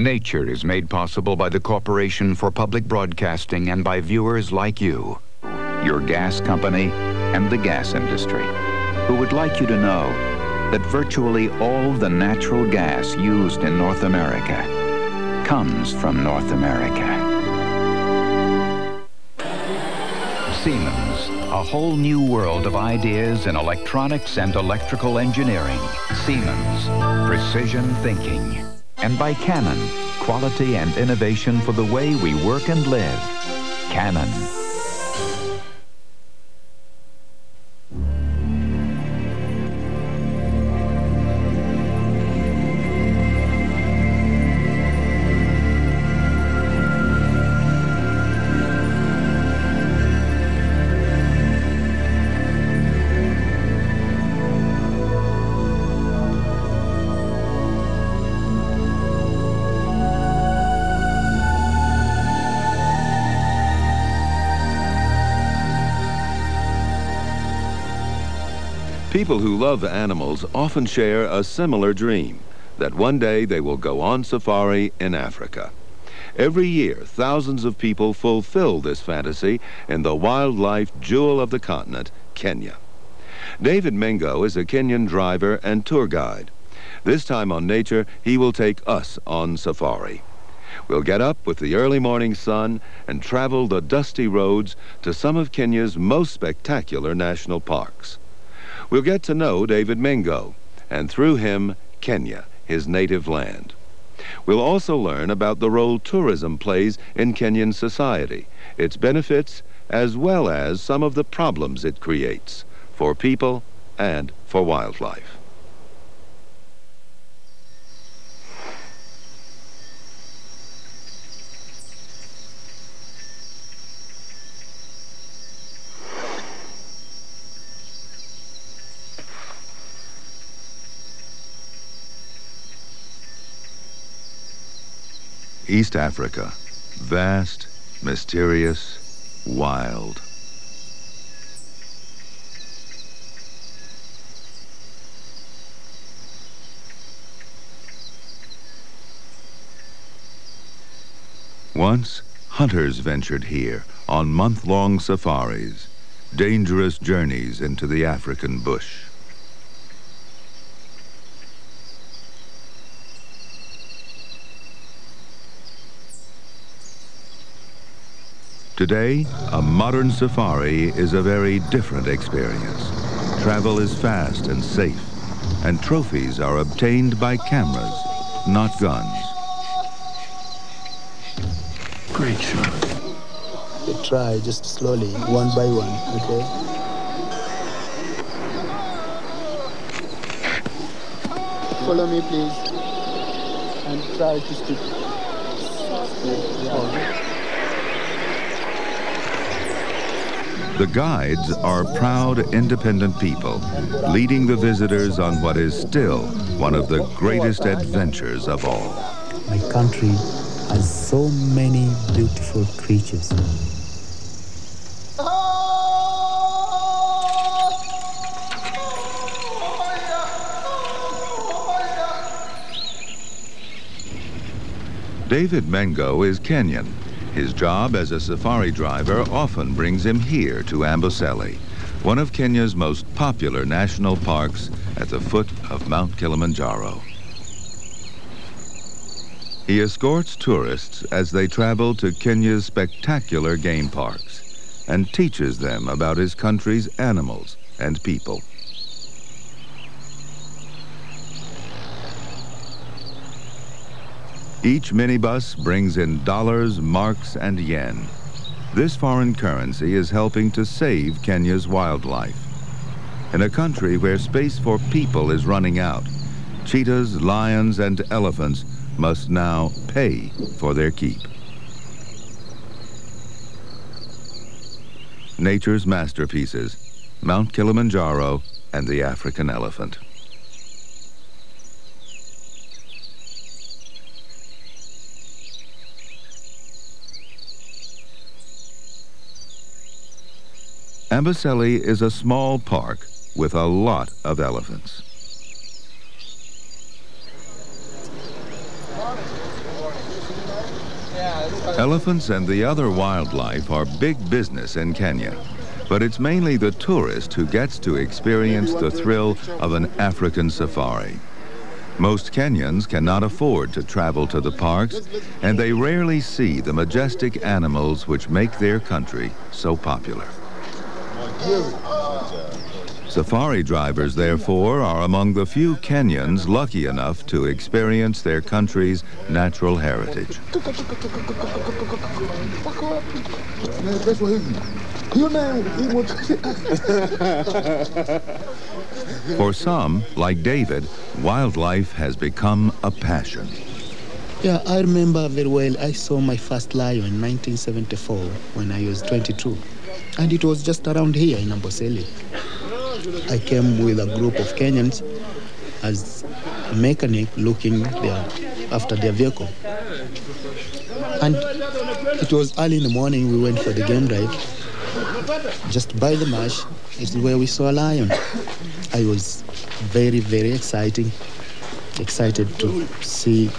Nature is made possible by the Corporation for Public Broadcasting and by viewers like you, your gas company, and the gas industry, who would like you to know that virtually all the natural gas used in North America comes from North America. Siemens, a whole new world of ideas in electronics and electrical engineering. Siemens, precision thinking. And by Canon, quality and innovation for the way we work and live. Canon. People who love animals often share a similar dream, that one day they will go on safari in Africa. Every year, thousands of people fulfill this fantasy in the wildlife jewel of the continent, Kenya. David Mengo is a Kenyan driver and tour guide. This time on Nature, he will take us on safari. We'll get up with the early morning sun and travel the dusty roads to some of Kenya's most spectacular national parks. We'll get to know David Mengo, and through him, Kenya, his native land. We'll also learn about the role tourism plays in Kenyan society, its benefits, as well as some of the problems it creates for people and for wildlife. East Africa, vast, mysterious, wild. Once, hunters ventured here on month-long safaris, dangerous journeys into the African bush. Today, a modern safari is a very different experience. Travel is fast and safe, and trophies are obtained by cameras, not guns. Great shot. Try just slowly, one by one, okay? Follow me, please, and try to stick. Yeah. The guides are proud, independent people, leading the visitors on what is still one of the greatest adventures of all. My country has so many beautiful creatures. David Mengo is Kenyan. His job as a safari driver often brings him here to Amboseli, one of Kenya's most popular national parks at the foot of Mount Kilimanjaro. He escorts tourists as they travel to Kenya's spectacular game parks and teaches them about his country's animals and people. Each minibus brings in dollars, marks, and yen. This foreign currency is helping to save Kenya's wildlife. In a country where space for people is running out, cheetahs, lions, and elephants must now pay for their keep. Nature's masterpieces, Mount Kilimanjaro and the African elephant. Amboseli is a small park with a lot of elephants. Elephants and the other wildlife are big business in Kenya, but it's mainly the tourist who gets to experience the thrill of an African safari. Most Kenyans cannot afford to travel to the parks, and they rarely see the majestic animals which make their country so popular. Safari drivers, therefore, are among the few Kenyans lucky enough to experience their country's natural heritage. For some, like David, wildlife has become a passion. Yeah, I remember very well. I saw my first lion in 1974 when I was 22. And it was just around here in Amboseli. I came with a group of Kenyans as a mechanic looking after their vehicle. And it was early in the morning. We went for the game drive. Just by the marsh is where we saw a lion. I was very, very excited to see,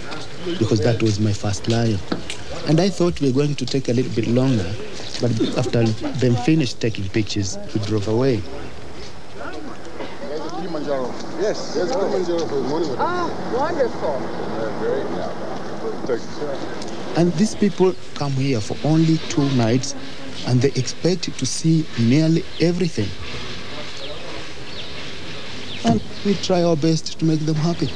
because that was my first lion. And I thought we were going to take a little bit longer, but after them finished taking pictures, we drove away. Yes, Kilimanjaro. Ah, wonderful. And these people come here for only 2 nights, and they expect to see nearly everything. And we try our best to make them happy.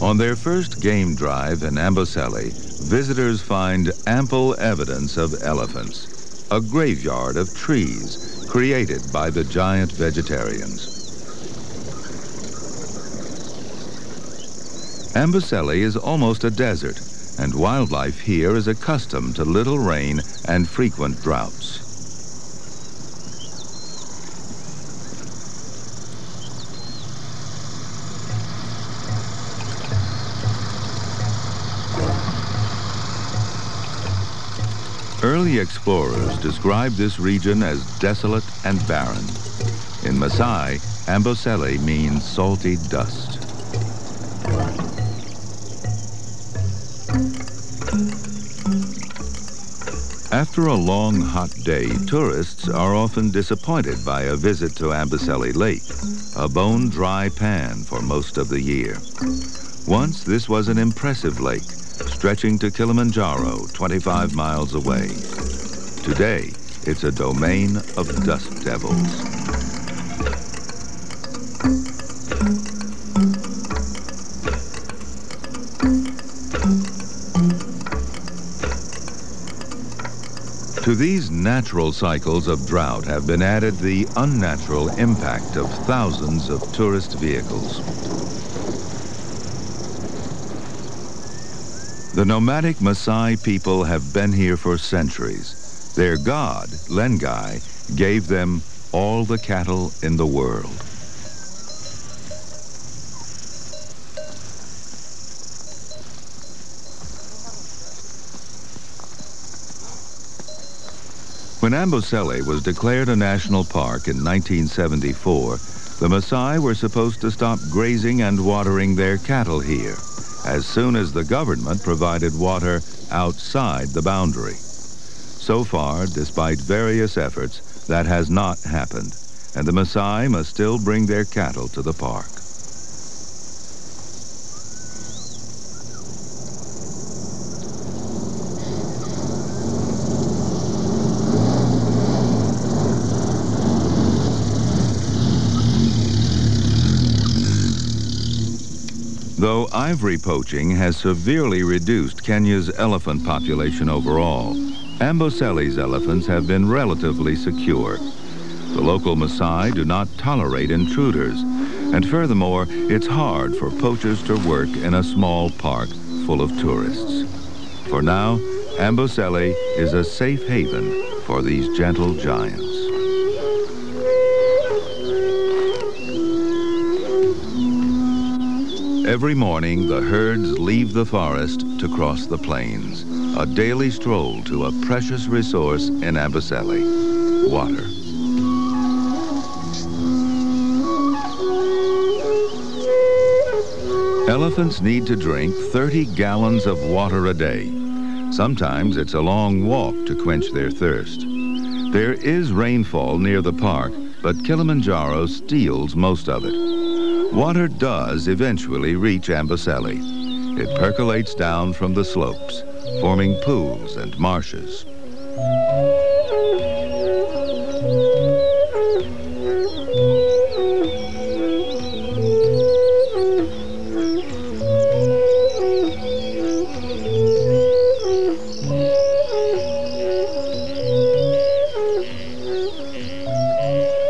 On their first game drive in Amboseli, visitors find ample evidence of elephants, a graveyard of trees created by the giant vegetarians. Amboseli is almost a desert, and wildlife here is accustomed to little rain and frequent droughts. Early explorers described this region as desolate and barren. In Maasai, Amboseli means salty dust. After a long, hot day, tourists are often disappointed by a visit to Amboseli Lake, a bone-dry pan for most of the year. Once, this was an impressive lake, stretching to Kilimanjaro, 25 miles away. Today, it's a domain of dust devils. To these natural cycles of drought have been added the unnatural impact of thousands of tourist vehicles. The nomadic Maasai people have been here for centuries. Their god, Lengai, gave them all the cattle in the world. When Amboseli was declared a national park in 1974, the Maasai were supposed to stop grazing and watering their cattle here as soon as the government provided water outside the boundary. So far, despite various efforts, that has not happened, and the Maasai must still bring their cattle to the park. Though ivory poaching has severely reduced Kenya's elephant population overall, Amboseli's elephants have been relatively secure. The local Maasai do not tolerate intruders, and furthermore, it's hard for poachers to work in a small park full of tourists. For now, Amboseli is a safe haven for these gentle giants. Every morning, the herds leave the forest to cross the plains, a daily stroll to a precious resource in Amboseli, water. Elephants need to drink 30 gallons of water a day. Sometimes it's a long walk to quench their thirst. There is rainfall near the park, but Kilimanjaro steals most of it. Water does eventually reach Amboseli. It percolates down from the slopes, forming pools and marshes.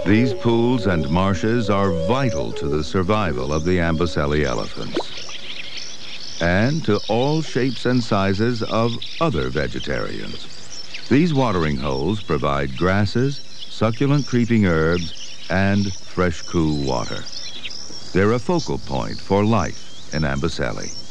These pools and marshes are vital to the survival of the Amboseli elephants and to all shapes and sizes of other vegetarians. These watering holes provide grasses, succulent creeping herbs, and fresh, cool water. They're a focal point for life in Amboseli.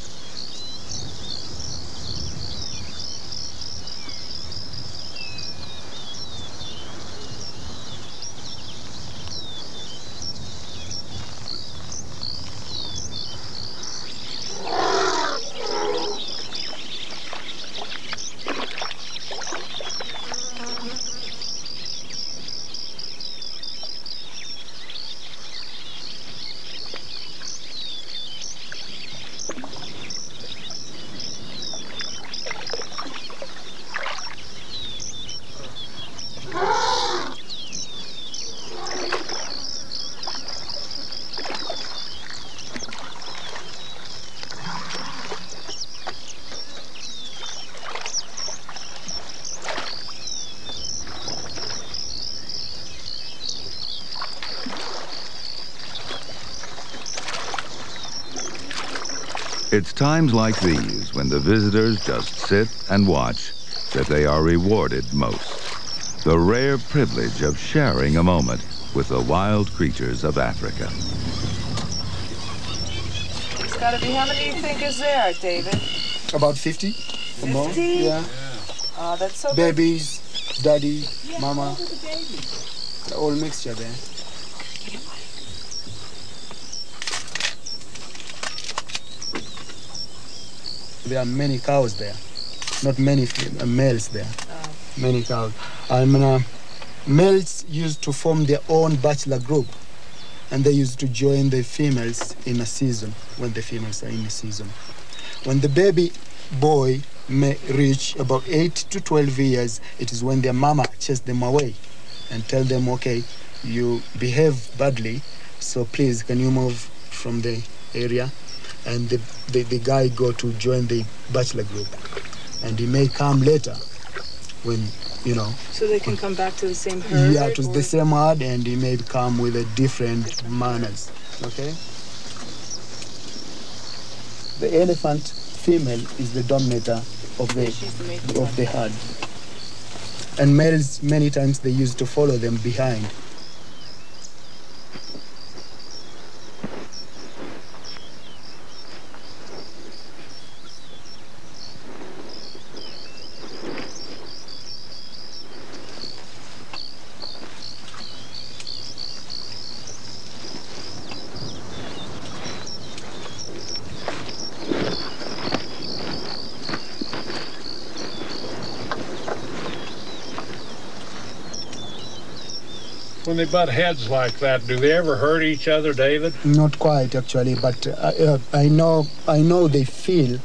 It's times like these when the visitors just sit and watch that they are rewarded most. The rare privilege of sharing a moment with the wild creatures of Africa. It's got to be, how many do you think is there, David? About 50. 50? Yeah. Oh, that's so Babies, daddy, mama, good. The babies. the whole mixture there. There are many cows there, not many males there. Oh. Many cows. Males used to form their own bachelor group, and they used to join the females in a season, when the females are in a season. When the baby boy may reach about 8 to 12 years, it is when their mama chases them away and tell them, okay, you behave badly, so please can you move from the area? And the guy go to join the bachelor group, and he may come later when, you know. So they can come back to the same herd? Yeah, to the same herd, and he may come with a different manners, okay? The elephant female is the dominator of the herd. And males, many times, they used to follow them behind. When they butt heads like that, do they ever hurt each other, David? Not quite, actually, but I know they feel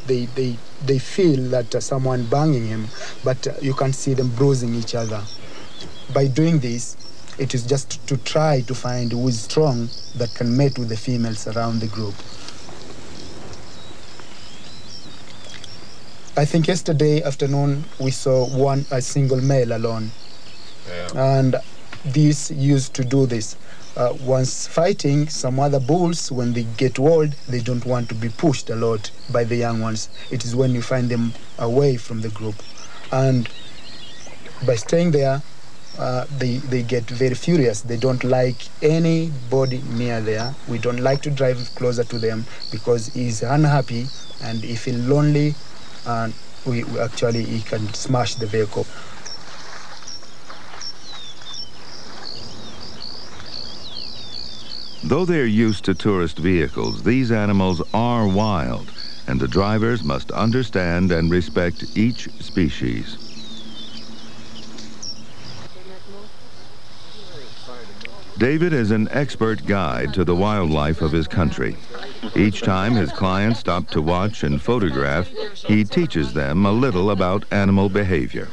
that someone banging him, but you can't see them bruising each other. By doing this, it is just to try to find who is strong that can mate with the females around the group. I think yesterday afternoon we saw a single male alone. Yeah. And these used to do this. Once fighting some other bulls, when they get old, they don't want to be pushed a lot by the young ones. It is when you find them away from the group. And by staying there, they get very furious. They don't like anybody near there. We don't like to drive closer to them because he's unhappy and he feels lonely, and he can smash the vehicle. Though they're used to tourist vehicles, these animals are wild, and the drivers must understand and respect each species. David is an expert guide to the wildlife of his country. Each time his clients stop to watch and photograph, he teaches them a little about animal behavior.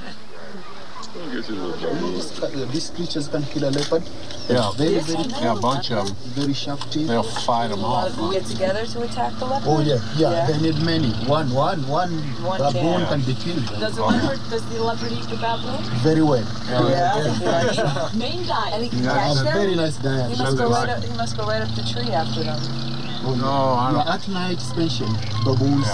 These creatures can kill a leopard. Yeah. Very, Yeah, a bunch of them. very sharp teeth. They'll fight them off. Get together to attack the leopard? Oh yeah. They need many. One baboon can. can be killed. Does the leopard eat the baboon? Very well. Yeah. Main diet. And he can catch them? Very nice diet. He must go right up the tree after them. No, I don't. At night, especially baboons,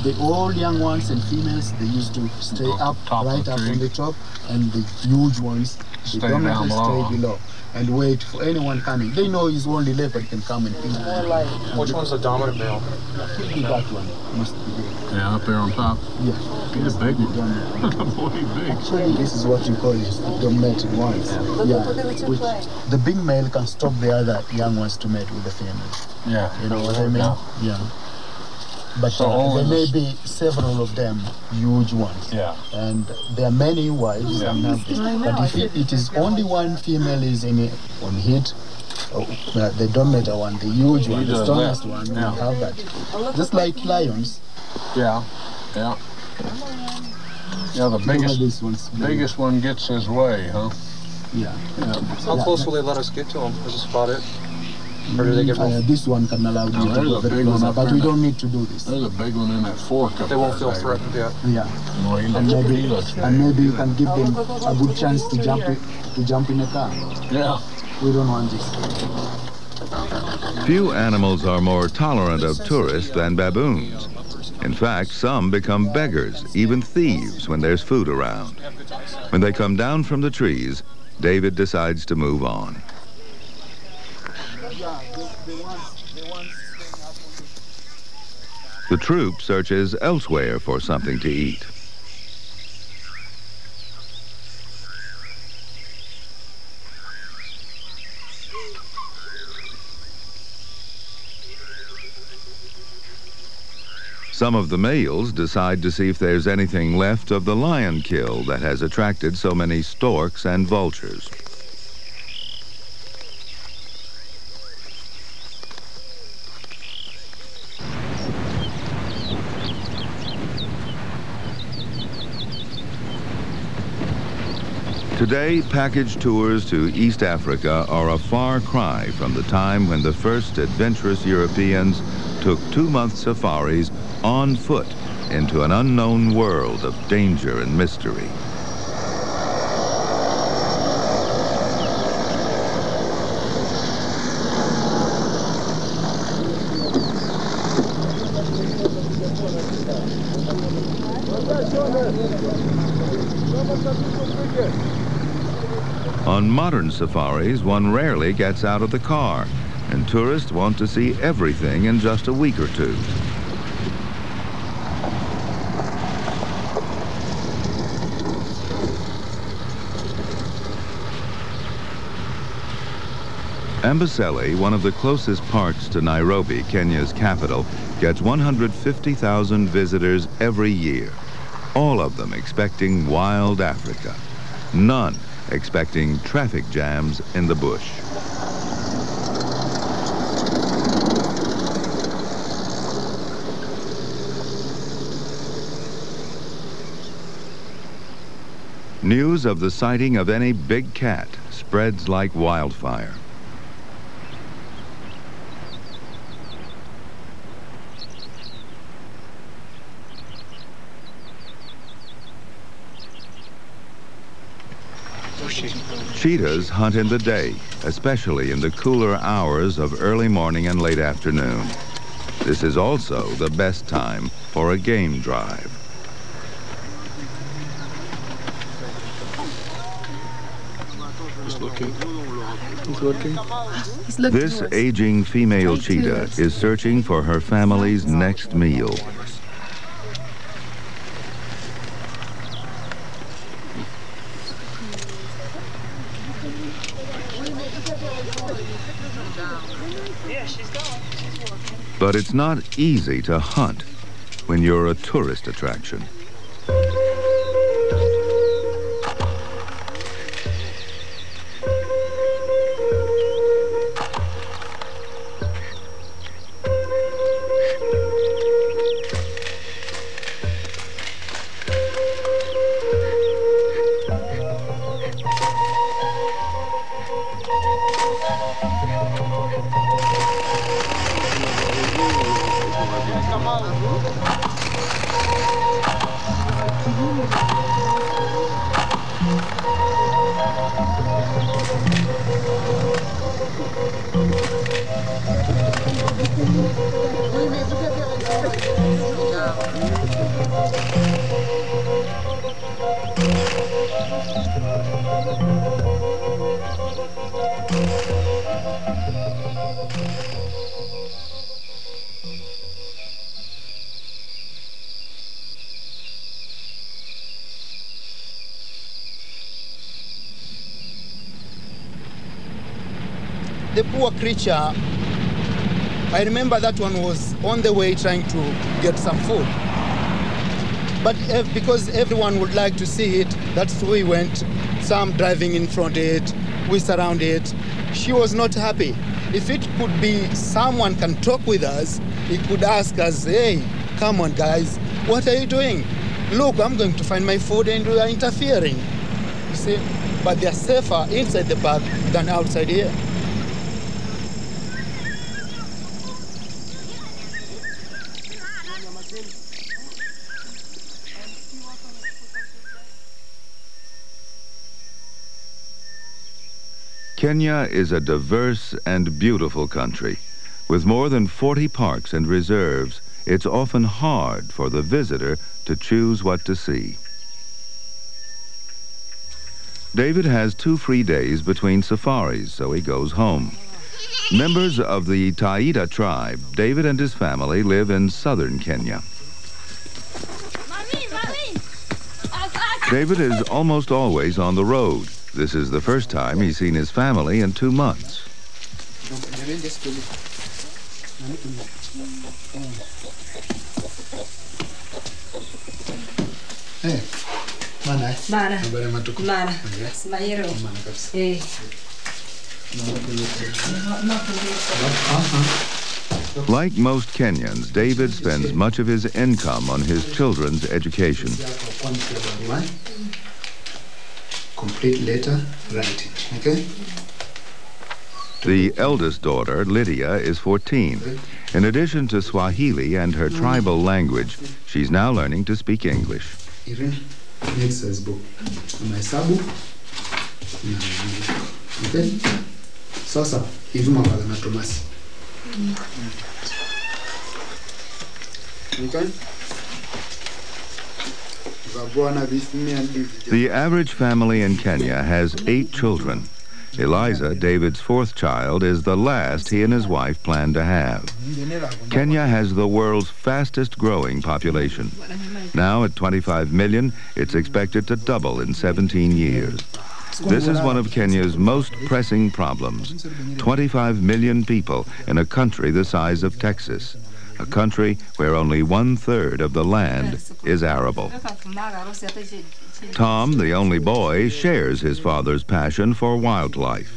the all young ones and females, they used to stay up, right up on the top, and the huge ones, they don't down below. stay below and wait for anyone coming. They know it's only leopard can come and kill them. More like Which one's the dominant male? Could be that one. Must be there. Yeah, up there on top. Yeah. He's a big one. Dominant. Boy, he's big. Actually, this is what you call it, the dominating ones. Look at the two play. The big male can stop the other young ones to mate with the female. Yeah. You know what I mean? Yeah. But So there only may this- be several of them, huge ones. Yeah. And there are many wives Yeah. and have this. But if it is only one female is on hit, the dominator one, the huge one, the does strongest that. one, Yeah. will have that. Just like lions. Yeah. Yeah. Yeah, the Look at biggest this one's biggest one gets his way, huh? Yeah. How close will they let us get to them? Is this about it? Or do they get real? This one can allow you Now, to there's go a very big one close, up but there we now. don't need to do this. There's a big one in that fork up They won't there, feel baby. threatened yet. Yeah. Well, he And looks, maybe, he looks and maybe you can give them a good chance to jump in a car. Yeah. We don't want this. Few animals are more tolerant of tourists than baboons. In fact, some become beggars, even thieves, when there's food around. When they come down from the trees, David decides to move on. The troop searches elsewhere for something to eat. Some of the males decide to see if there's anything left of the lion kill that has attracted so many storks and vultures. Today, package tours to East Africa are a far cry from the time when the first adventurous Europeans took 2-month safaris on foot into an unknown world of danger and mystery. On modern safaris, one rarely gets out of the car, and tourists want to see everything in just a week or two. Amboseli, one of the closest parks to Nairobi, Kenya's capital, gets 150,000 visitors every year, all of them expecting wild Africa, none expecting traffic jams in the bush. News of the sighting of any big cat spreads like wildfire. Cheetahs hunt in the day, especially in the cooler hours of early morning and late afternoon. This is also the best time for a game drive. He's looking. This aging female cheetah is searching for her family's next meal. But it's not easy to hunt when you're a tourist attraction. The poor creature, I remember that one was on the way trying to get some food. But because everyone would like to see it, that's why we went, some driving in front of it, we surround it. She was not happy. If it could be someone can talk with us, he could ask us, hey, come on guys, what are you doing? Look, I'm going to find my food and we are interfering. You see, but they're safer inside the park than outside here. Kenya is a diverse and beautiful country. With more than 40 parks and reserves, it's often hard for the visitor to choose what to see. David has 2 free days between safaris, so he goes home. Members of the Taita tribe, David and his family live in southern Kenya. David is almost always on the road. This is the first time he's seen his family in 2 months. Hey, mana? Mana. Mana. Smayero. Eh. Like most Kenyans, David spends much of his income on his children's education. Complete letter, write it, okay? The eldest daughter, Lydia, is 14. In addition to Swahili and her tribal language, she's now learning to speak English. Next book. Mahesabu. Okay? Sasa, hivi mabala na Thomas. Okay? The average family in Kenya has 8 children. Eliza, David's 4th child, is the last he and his wife plan to have. Kenya has the world's fastest growing population. Now at 25 million, it's expected to double in 17 years. This is one of Kenya's most pressing problems. 25 million people in a country the size of Texas. A country where only 1/3 of the land is arable. Tom, the only boy, shares his father's passion for wildlife.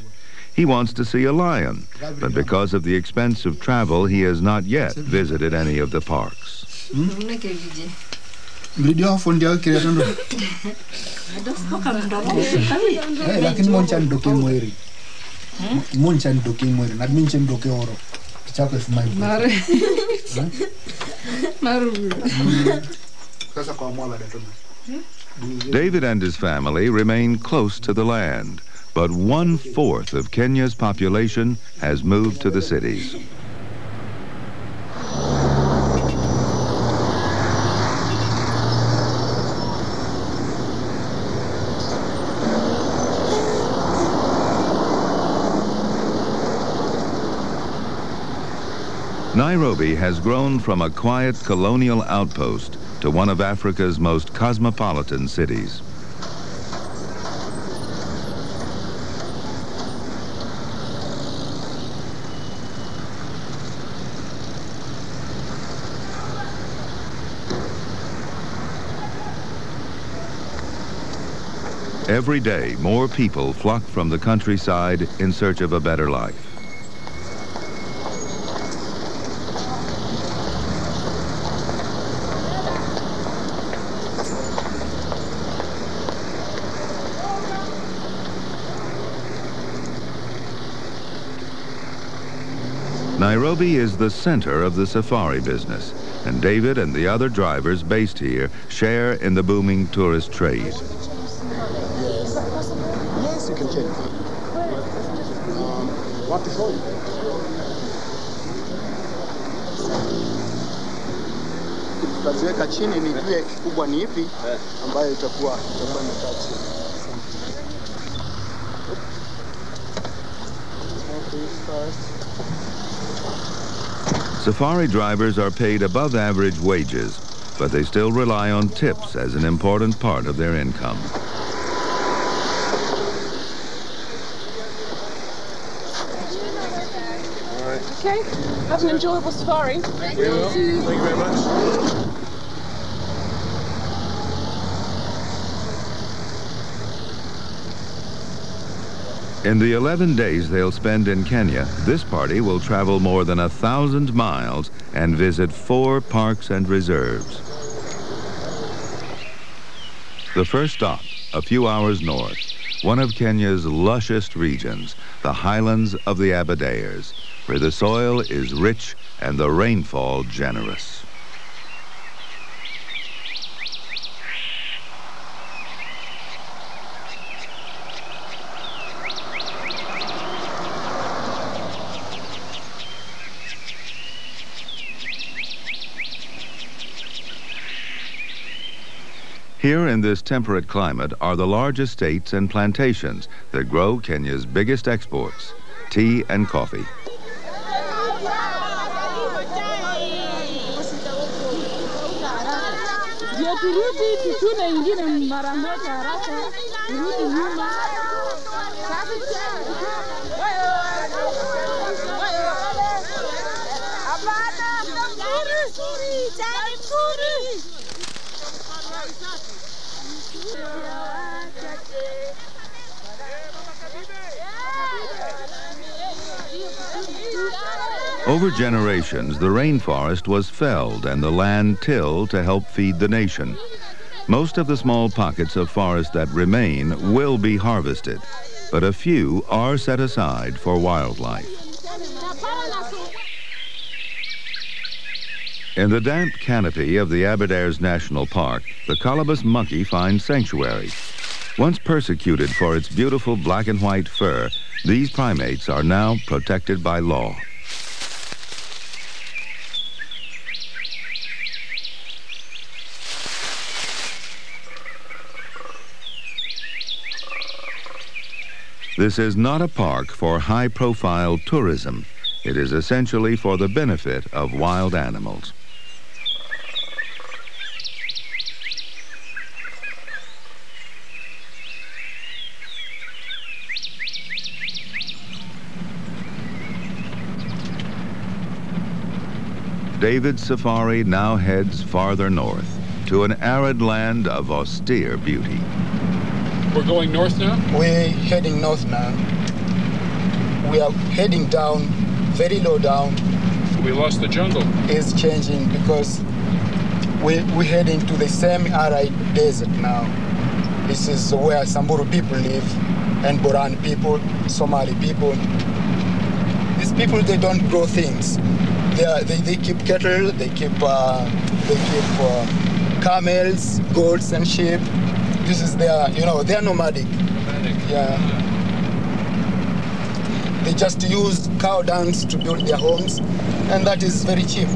He wants to see a lion, but because of the expense of travel, he has not yet visited any of the parks. David and his family remain close to the land, but 1/4 of Kenya's population has moved to the cities. Nairobi has grown from a quiet colonial outpost to one of Africa's most cosmopolitan cities. Every day, more people flock from the countryside in search of a better life. Nairobi is the center of the safari business, and David and the other drivers based here share in the booming tourist trade. Yes, you can check. What to show you? Tutaziweka chini nijue kubwa ni ipi ambayo itakuwa imekaa chini. Safari drivers are paid above average wages, but they still rely on tips as an important part of their income. Okay, have an enjoyable safari. Thank you. Thank you very much. In the 11 days they'll spend in Kenya, this party will travel more than 1,000 miles and visit 4 parks and reserves. The first stop, a few hours north, one of Kenya's lushest regions, the highlands of the Aberdares, where the soil is rich and the rainfall generous. Here in this temperate climate are the large estates and plantations that grow Kenya's biggest exports, tea and coffee. Over generations, the rainforest was felled and the land tilled to help feed the nation. Most of the small pockets of forest that remain will be harvested, but a few are set aside for wildlife. In the damp canopy of the Aberdares National Park, the colobus monkey finds sanctuary. Once persecuted for its beautiful black and white fur, these primates are now protected by law. This is not a park for high-profile tourism. It is essentially for the benefit of wild animals. David's safari now heads farther north to an arid land of austere beauty. We're going north now? We're heading north now. We are heading down, very low down. We lost the jungle. It's changing because we're heading to the semi arid desert now. This is where Samburu people live, and Boran people, Somali people. These people, they don't grow things. They keep cattle, they keep camels, goats, and sheep. This is their, they're nomadic. Yeah. They just use cow dungs to build their homes, and that is very cheap.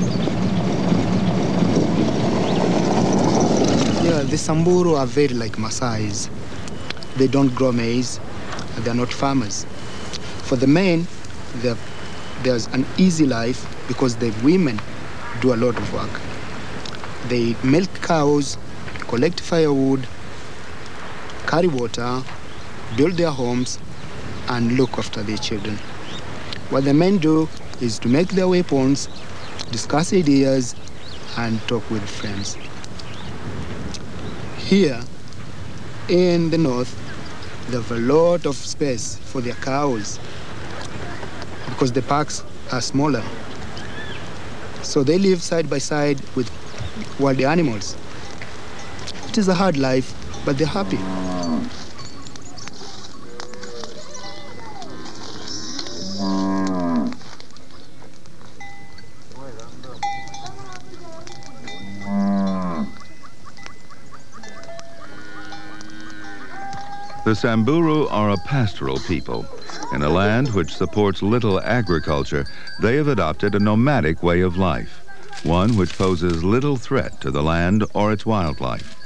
Yeah, the Samburu are very like Maasais. They don't grow maize, they're not farmers. For the men, there's an easy life because the women do a lot of work. They milk cows, collect firewood, carry water, build their homes, and look after their children. What the men do is to make their weapons, discuss ideas, and talk with friends. Here in the north, They have a lot of space for their cows because the packs are smaller. So they live side by side with wild animals. It is a hard life, but they're happy. The Samburu are a pastoral people. In a land which supports little agriculture, they have adopted a nomadic way of life, one which poses little threat to the land or its wildlife.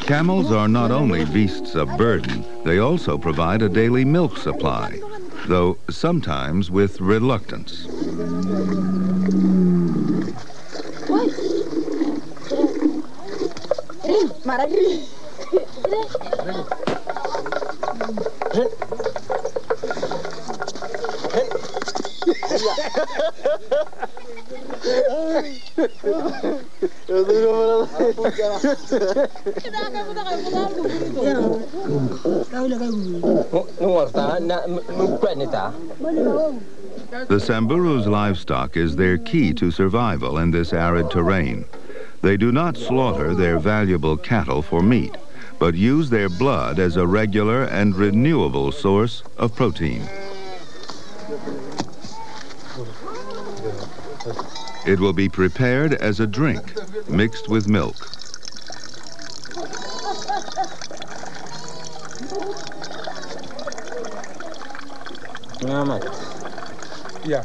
Camels are not only beasts of burden, they also provide a daily milk supply, though sometimes with reluctance. The Samburu's livestock is their key to survival in this arid terrain. They do not slaughter their valuable cattle for meat, but use their blood as a regular and renewable source of protein. It will be prepared as a drink, mixed with milk. Yeah.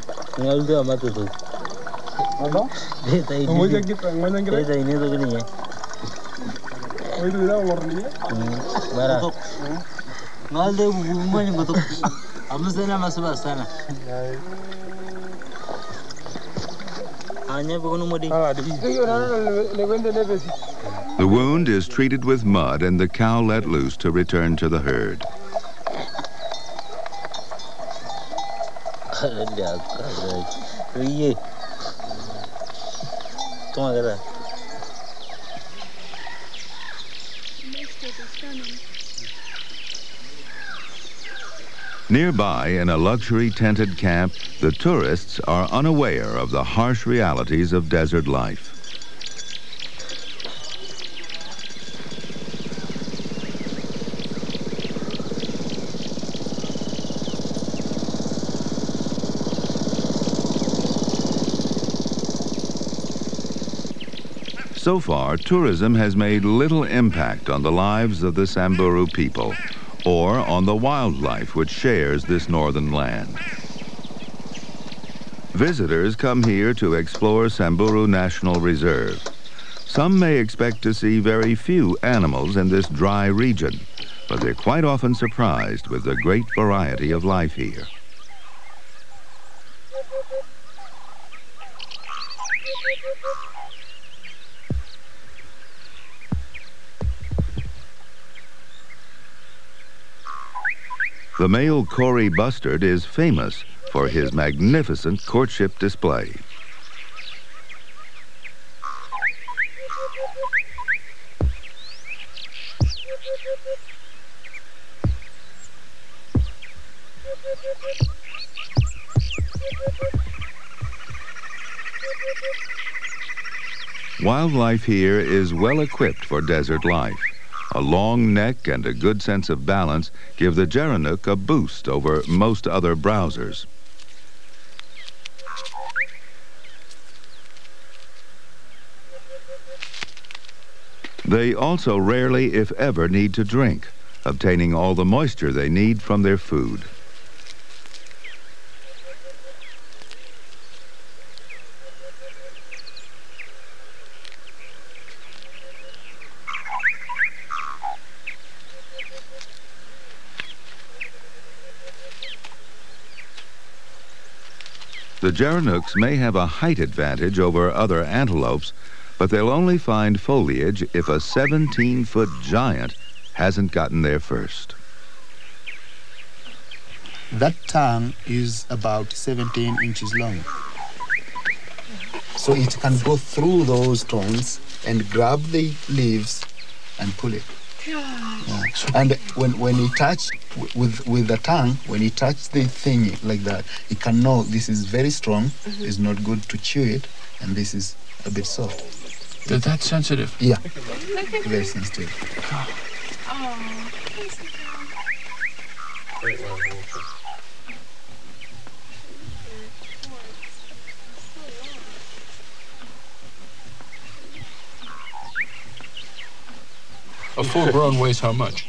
The wound is treated with mud and the cow let loose to return to the herd. Nearby, in a luxury tented camp, the tourists are unaware of the harsh realities of desert life. So far, tourism has made little impact on the lives of the Samburu people, or on the wildlife which shares this northern land. Visitors come here to explore Samburu National Reserve. Some may expect to see very few animals in this dry region, but they're quite often surprised with the great variety of life here. The male Kori bustard is famous for his magnificent courtship display. Wildlife here is well equipped for desert life. A long neck and a good sense of balance give the Gerenuk a boost over most other browsers. They also rarely, if ever, need to drink, obtaining all the moisture they need from their food. The gerenukes may have a height advantage over other antelopes, but they'll only find foliage if a 17-foot giant hasn't gotten there first. That tongue is about 17 inches long. So it can go through those thorns and grab the leaves and pull it. Yeah. And when you touch with the tongue, when you touch the thing like that, you can know this is very strong, it's not good to chew it, and this is a bit soft. They're that sensitive? Yeah, very sensitive. A full-grown weighs how much?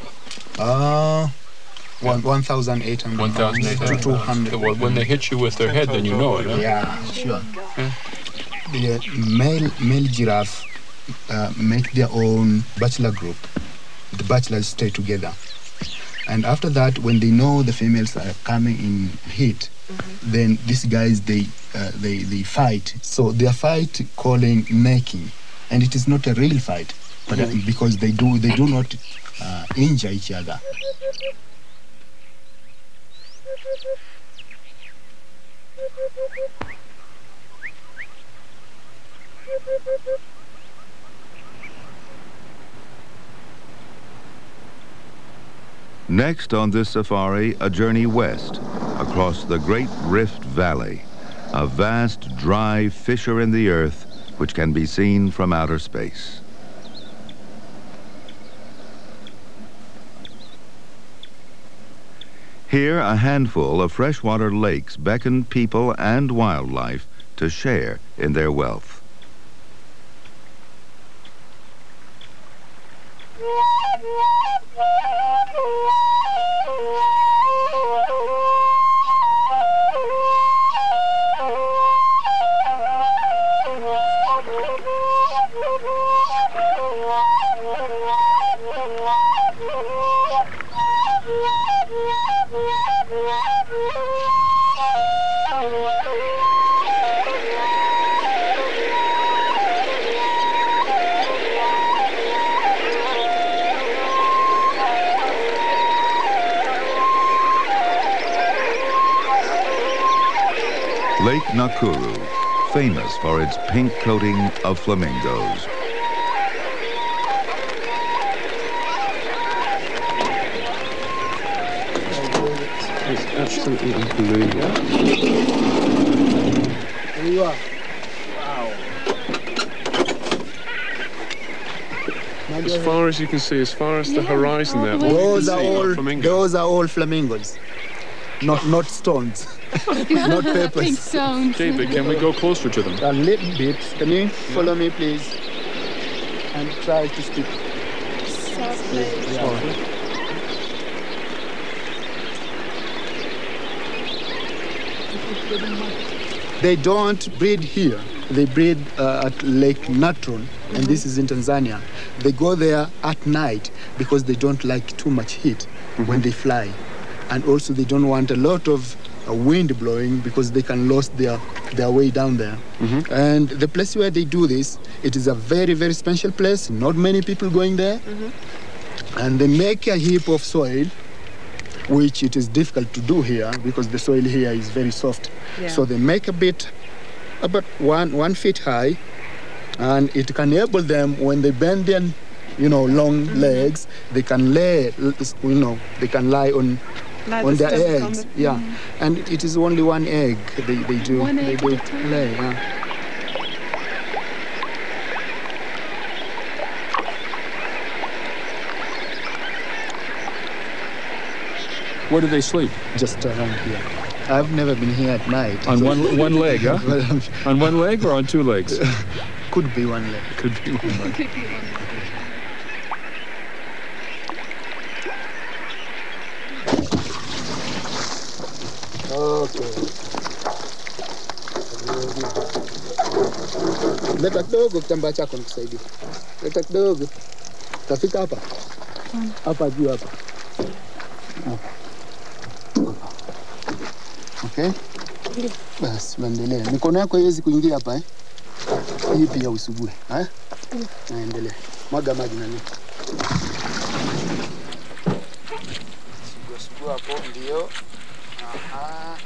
1,800 to 200. Well, when they hit you with their head, then you know it, huh? Yeah, sure. The male giraffe make their own bachelor group. The bachelors stay together. And after that, when they know the females are coming in heat, then these guys, they fight. So their fight calling making. And it is not a real fight. But because they do not injure each other. Next on this safari, a journey west across the Great Rift Valley, a vast, dry fissure in the earth which can be seen from outer space. Here, a handful of freshwater lakes beckon people and wildlife to share in their wealth. Lake Nakuru, famous for its pink coating of flamingos. It's absolutely blue, yeah? There you are. Wow. As far as you can see, as far as the horizon there, those are all flamingos, not stones. Not peppers. David, can we go closer to them? A little bit. Can you follow me, please? And try to speak softly. They don't breed here. They breed at Lake Natron, and this is in Tanzania. They go there at night because they don't like too much heat when they fly. And also they don't want a lot of wind blowing because they can lose their way down there. And the place where they do this, it is a very, very special place. Not many people going there. And they make a heap of soil, which it is difficult to do here because the soil here is very soft. So they make a bit, about 1 foot high, and it can enable them when they bend their, long legs, they can lay, they can lie on their eggs, and it is only one egg they do. One egg at a time. Lay, Where do they sleep? Just around here. I've never been here at night. On one leg, huh? On one leg or on two legs? Could be one leg. Could be one leg. Could be one leg. Okay. Leta kidogo kitambaa chako nikusaidia. Leta kidogo. Tafika hapa. Hapa juu hapa. Okay. Basi tuendelee. Mikono yako haiwezi kuingia hapa Hii pia usugue, Naendelea. Mwaga maji na nini. Sugua hapo ndio. Aha.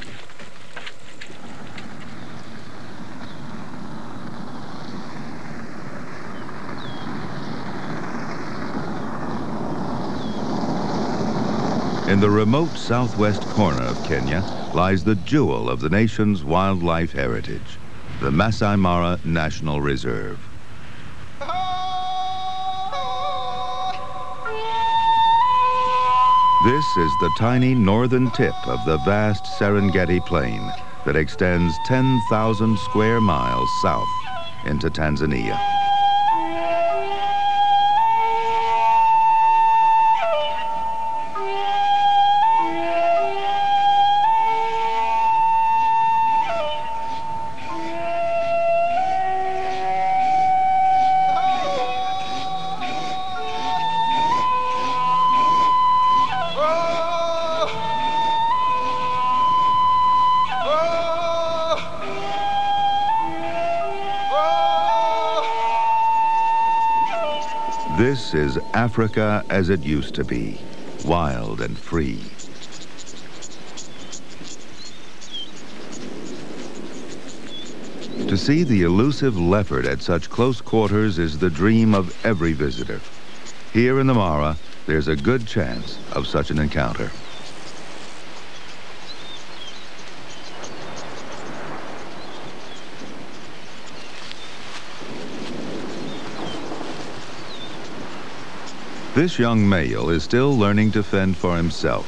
In the remote southwest corner of Kenya lies the jewel of the nation's wildlife heritage, the Masai Mara National Reserve. This is the tiny northern tip of the vast Serengeti Plain that extends 10,000 square miles south into Tanzania. This is Africa as it used to be, wild and free. To see the elusive leopard at such close quarters is the dream of every visitor. Here in the Mara, there's a good chance of such an encounter. This young male is still learning to fend for himself.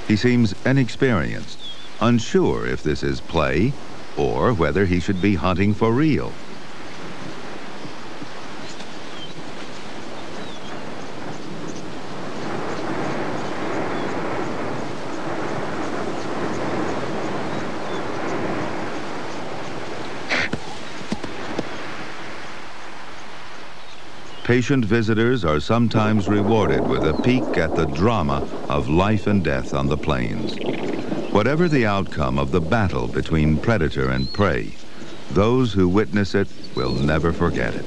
He seems inexperienced, unsure if this is play or whether he should be hunting for real. Patient visitors are sometimes rewarded with a peek at the drama of life and death on the plains. Whatever the outcome of the battle between predator and prey, those who witness it will never forget it.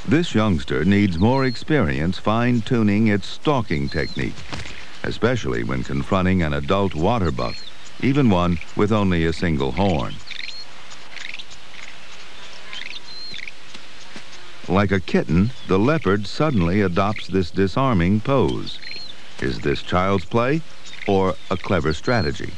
This youngster needs more experience fine-tuning its stalking technique, especially when confronting an adult water buck, even one with only a single horn. Like a kitten, the leopard suddenly adopts this disarming pose. Is this child's play or a clever strategy?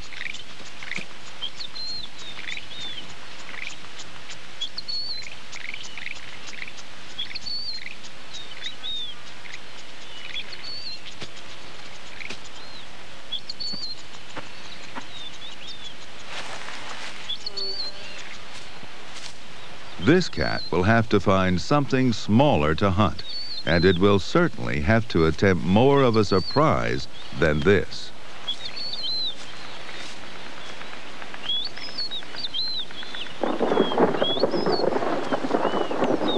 This cat will have to find something smaller to hunt, and it will certainly have to attempt more of a surprise than this.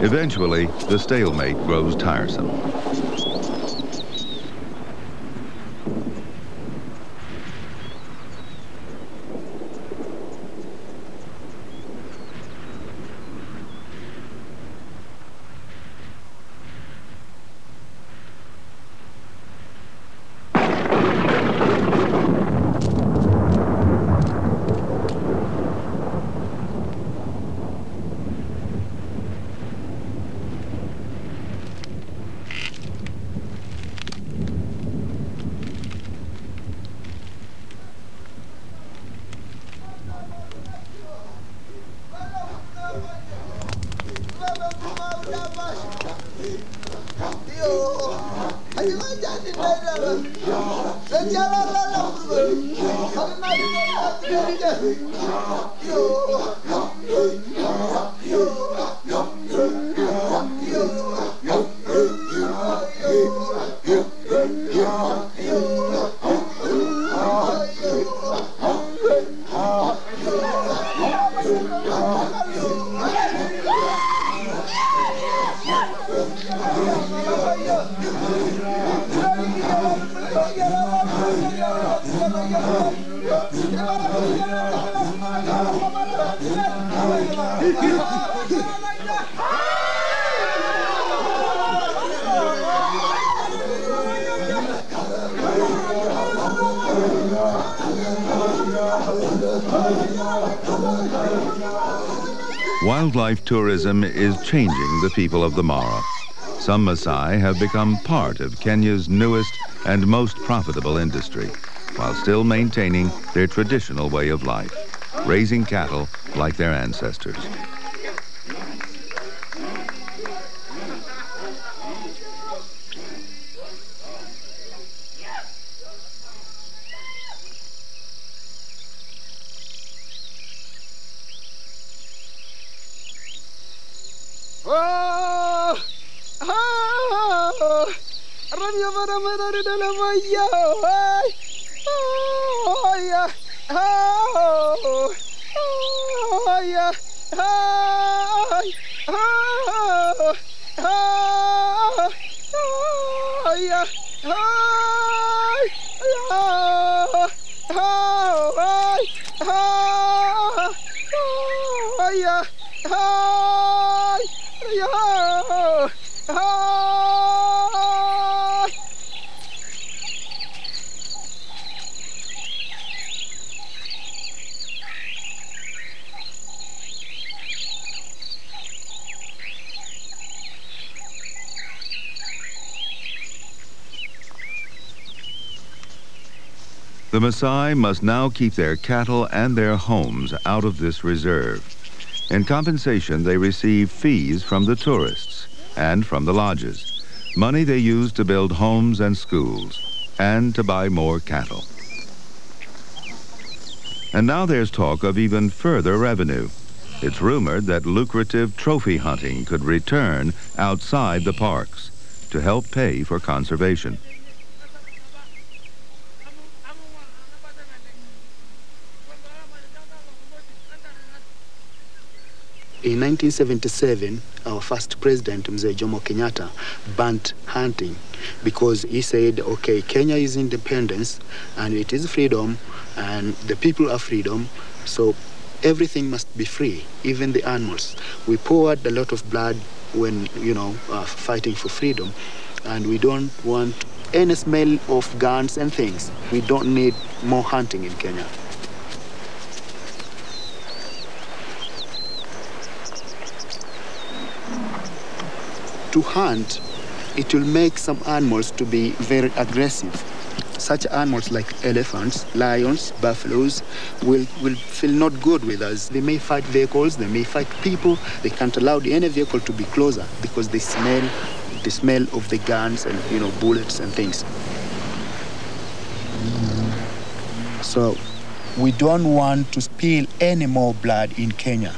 Eventually, the stalemate grows tiresome. Wildlife tourism is changing the people of the Mara. Some Maasai have become part of Kenya's newest and most profitable industry, while still maintaining their traditional way of life, raising cattle like their ancestors. The Maasai must now keep their cattle and their homes out of this reserve. In compensation, they receive fees from the tourists and from the lodges, money they use to build homes and schools, and to buy more cattle. And now there's talk of even further revenue. It's rumored that lucrative trophy hunting could return outside the parks to help pay for conservation. In 1977, our first president, Mzee Jomo Kenyatta, banned hunting because he said, okay, Kenya is independence and it is freedom and the people are freedom, so everything must be free, even the animals. We poured a lot of blood when, fighting for freedom, and we don't want any smell of guns and things. We don't need more hunting in Kenya. To hunt, it will make some animals to be very aggressive. Such animals like elephants, lions, buffaloes will feel not good with us. They may fight vehicles, they may fight people. They can't allow any vehicle to be closer because they smell the smell of the guns and bullets and things. So we don't want to spill any more blood in Kenya.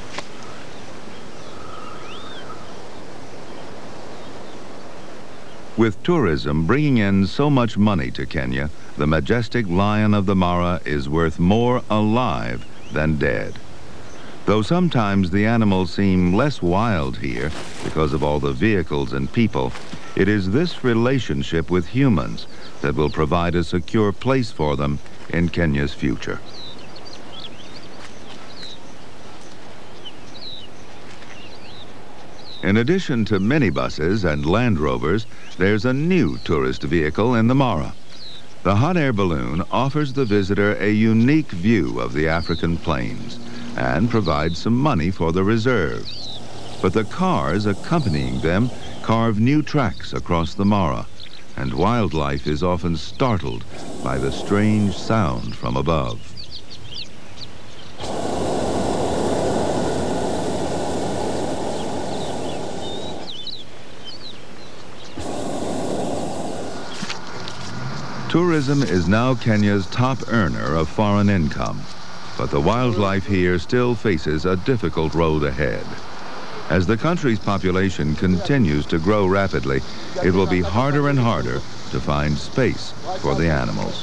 With tourism bringing in so much money to Kenya, the majestic lion of the Mara is worth more alive than dead. Though sometimes the animals seem less wild here because of all the vehicles and people, it is this relationship with humans that will provide a secure place for them in Kenya's future. In addition to minibuses and Land Rovers, there's a new tourist vehicle in the Mara. The hot air balloon offers the visitor a unique view of the African plains and provides some money for the reserve. But the cars accompanying them carve new tracks across the Mara, and wildlife is often startled by the strange sound from above. Tourism is now Kenya's top earner of foreign income, but the wildlife here still faces a difficult road ahead. As the country's population continues to grow rapidly, it will be harder and harder to find space for the animals.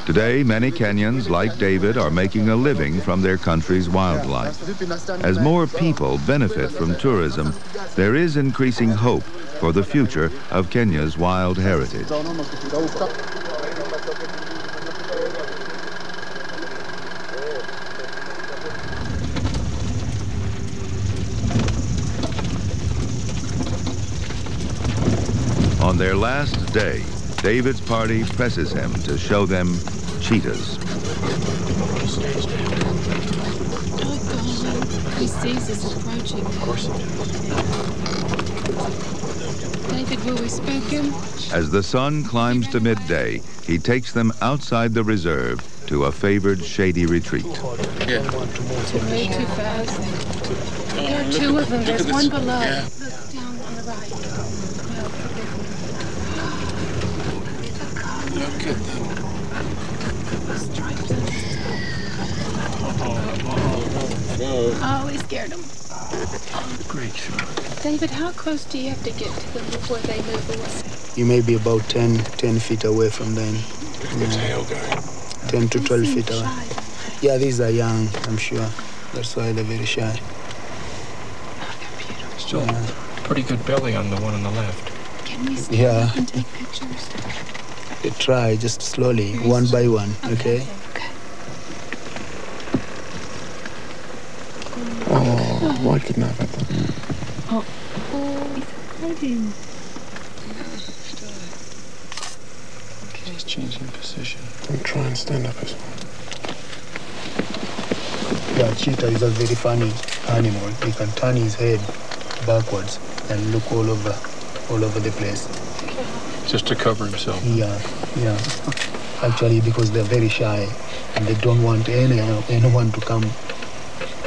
Today, many Kenyans, like David, are making a living from their country's wildlife. As more people benefit from tourism, there is increasing hope for the future of Kenya's wild heritage. On their last day, David's party presses him to show them cheetahs. Oh, God. He sees us approaching. Of course he does. David, will we spook him? As the sun climbs to midday, he takes them outside the reserve to a favored shady retreat. Yeah. Way too fast. There are two of them. There's one below. Yeah. Look down on the right. Look at them. Oh, we scared them. Great shot. David, how close do you have to get to them before they move away? You may be about 10 feet away from them. Tail guy. 10 to 12 feet away. Yeah, these are young, I'm sure. That's why they're very shy. Still pretty good belly on the one on the left. Can we stand up and take pictures? They try, just slowly, one by one, okay? Oh, why couldn't I have that? Oh, he's hiding. He's changing position. Don't try and stand up as well. Yeah, cheetah is a very funny animal. He can turn his head backwards and look all over the place. Just to cover himself. Yeah. Actually, because they're very shy and they don't want anyone to come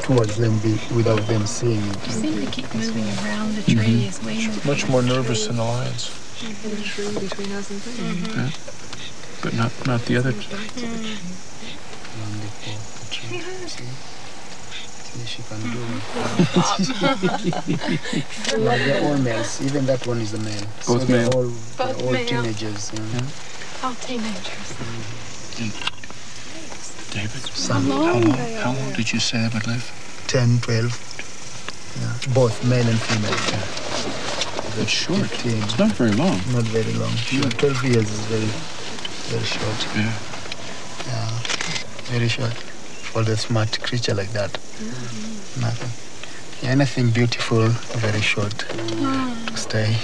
towards them without them seeing it. You seem to keep moving around the tree as we move. Much more nervous than the lions. Between us and them. Yeah. But not the other. She can do it. They're all males. Even that one is a male. Both male. They're all teenagers. Yeah. All teenagers. David, How long did you say they would live? 10, 12. Yeah. Both male and female. Yeah. That's short. 15. It's not very long. Not very long. 12 years is very short. Yeah. Yeah. Very short. For the smart creature like that. Nothing. Anything beautiful, very short to stay.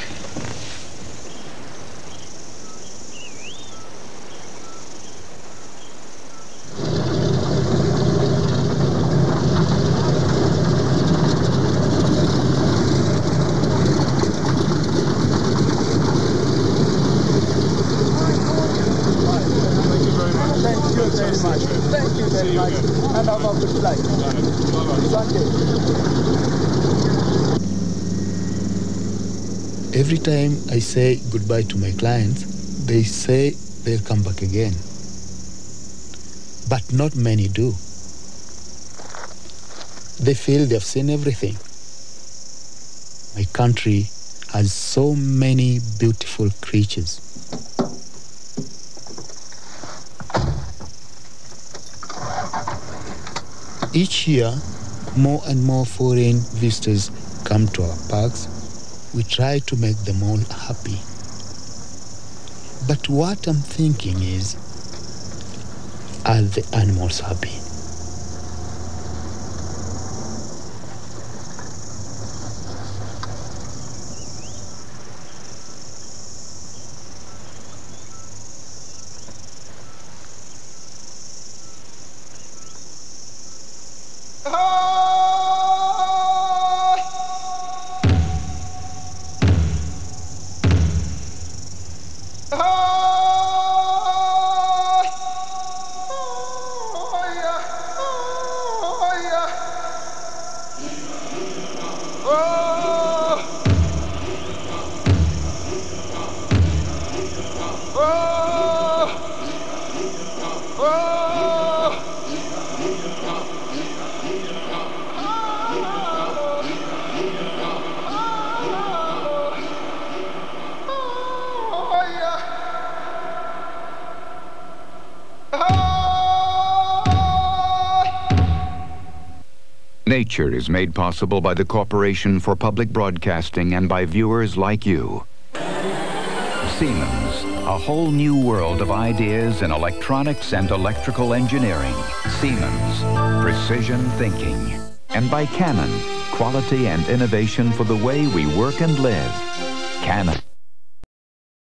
Thank you very much. And have a good flight. Every time I say goodbye to my clients, they say they'll come back again. But not many do. They feel they've seen everything. My country has so many beautiful creatures. Each year, more and more foreign visitors come to our parks. We try to make them all happy. But what I'm thinking is, are the animals happy? Oh, yeah. Nature is made possible by the Corporation for Public Broadcasting and by viewers like you. Siemens, a whole new world of ideas in electronics and electrical engineering. Siemens, precision thinking. And by Canon, quality and innovation for the way we work and live. Canon.